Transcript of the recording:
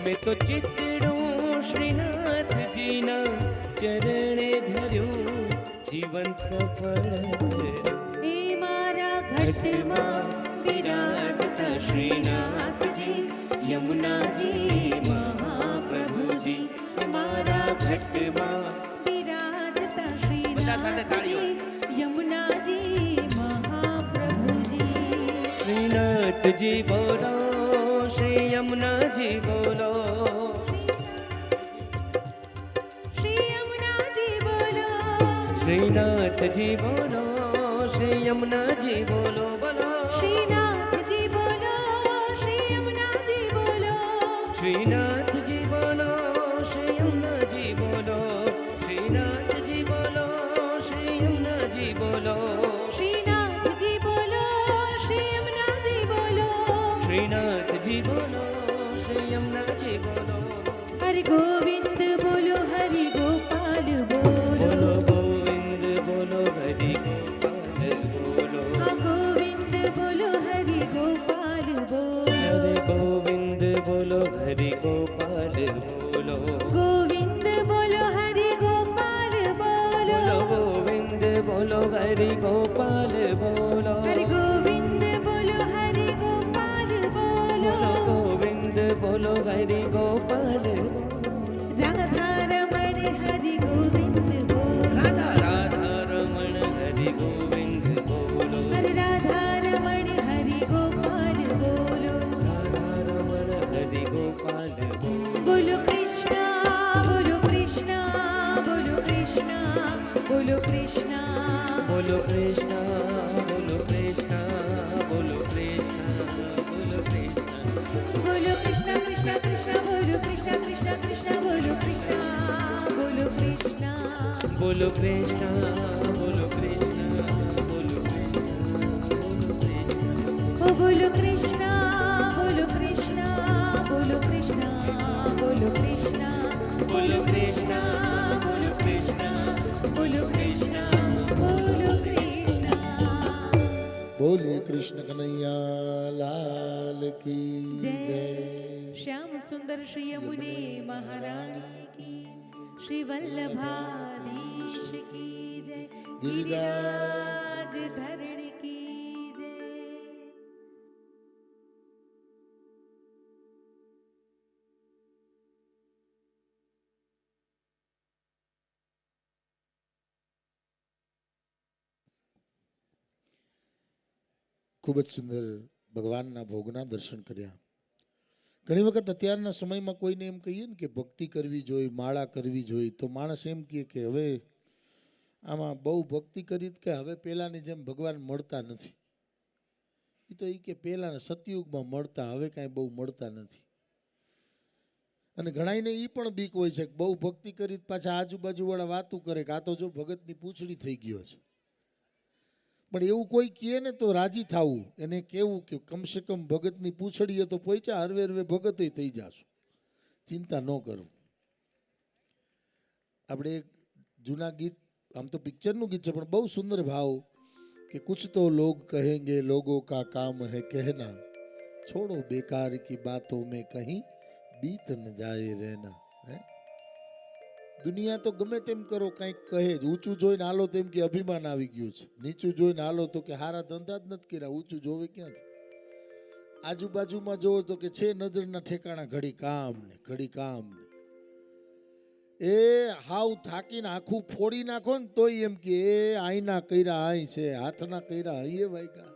मैं तो चितड़ूं श्रीनाथ जी ना चरणे धर्यो जीवन सफल हे मारा घट में विराजता श्रीनाथ जी यमुना जी महाप्रभु जी मारा घट में विराजता श्रीनाथ जी यमुना जी महाप्रभु जी श्रीनाथ जी बोलो श्री यमुना जी बोलो श्री यमुना जी बोलो श्रीनाथ जी बोलो श्री यमुना जी बोलो बोलो श्रीनाथ जी बोलो श्री यमुना जी बोलो श्रीनाथ जी बोलो श्री यमुना जी बोलो श्रीनाथ जी बोलो श्री यमुना जी बोलो श्रीनाथ जी बोलो श्री यमुना जी बोलो श्रीनाथ जी बोलो श्री यमुना जी बोलो हरि गोविंद बोलो हरि गोपाल बोलो बोलो गोविंद बोलो हरि गोपाल बोलो हाँ गोविंद बोलो हरि गोपाल बोलो हरे गोविंद बोलो हरि गोपाल बोलो गोविंद बोलो हरि गोपाल बोलो बोलो गोविंद बोलो हरि गोपाल बोलो हरि गोविंद बोलो हरि गोपाल बोलो बोलो गोविंद बोलो हरि गोपाल राधा रमण हरि गोविंद बोलो राधा राधा रमण हरि गोविंद बोलो हरि राधा रमण हरि गोपाल बोलो राधा रमण हरि गोपाल बोलो बोलो कृष्णा बोलो कृष्णा बोलो कृष्णा बोलो कृष्णा बोलो कृष्णा बोलो कृष्णा बोलो कृष्णा बोलो कृष्णा बोलो कृष्णा कृष्णा कृष्णा बोलो कृष्णा कृष्णा कृष्णा बोलो कृष्णा बोलो कृष्णा बोलो कृष्णा बोलो कृष्णा बोलो कृष्णा ओ बोलो कृष्णा बोलो कृष्णा बोलो कृष्णा बोलो कृष्णा बोलो कृष्णा बोलो कृष्णा बोलो कृष्णा बोलो कृष्णा बोलिए कृष्ण कन्हैया लाल की जय। श्याम सुंदर श्री यमुने महारानी की श्री वल्लभाधीश की जय गिरिराज धरण की जय। ખૂબ જ સુંદર ભગવાનના ભોગના દર્શન કર્યા. ઘણી વખત અત્યારના સમયમાં કોઈને એમ કહીએ ને કે ભક્તિ કરવી જોઈએ, માળા કરવી જોઈએ, તો માણસ એમ કહે કે હવે આમાં બહુ ભક્તિ કરી કે હવે પહેલાંની જેમ ભગવાન મળતા નથી. એ તો એ કે પહેલાંના સતયુગમાં મળતા, હવે કાંઈ બહુ મળતા નથી. અને ઘણાઈને એ પણ બીક હોય છે કે બહુ ભક્તિ કરી પાછા આજુબાજુવાળા વાતું કરે કે આ તો જો ભગતની પૂંછડી થઈ ગયો છે. પણ એવું કોઈ કહે ને તો રાજી થવું, એને કહેવું કે કમસે કમ ભગતની પૂંછડીએ તો પહોંચ્યા, હરવે હરવે ભગતે થઈ જાશું, ચિંતા ન કરું. આપણે એક જૂના ગીત, આમ તો પિક્ચરનું ગીત છે પણ બહુ સુંદર ભાવ કે કુછ તો લોગ કહેંગે લોગો કા કામ હૈ કહેના છોડો બેકાર કી બાતોं में कहीं बीत न जाए रहना. હે દુનિયા તો ગમે તેમ કરો કંઈક કહે જ, ઊંચું જોઈને હાલો તેમ કે અભિમાન આવી ગયું છે, નીચું જોઈને હાલો તો કે હારા ધંધા જ નથી કર્યા, ઊંચું જોવે ક્યાં છે. આજુબાજુમાં જોવો તો કે છે નજરના ઠેકાણા ઘડી કામ ને ઘડી કામ ને. એ હાવ થાકીને આખું ફોડી નાખો ને તોય એમ કે એ આઈના કર્યા આઈ છે, હાથના કર્યા અહીં વાગ્યા.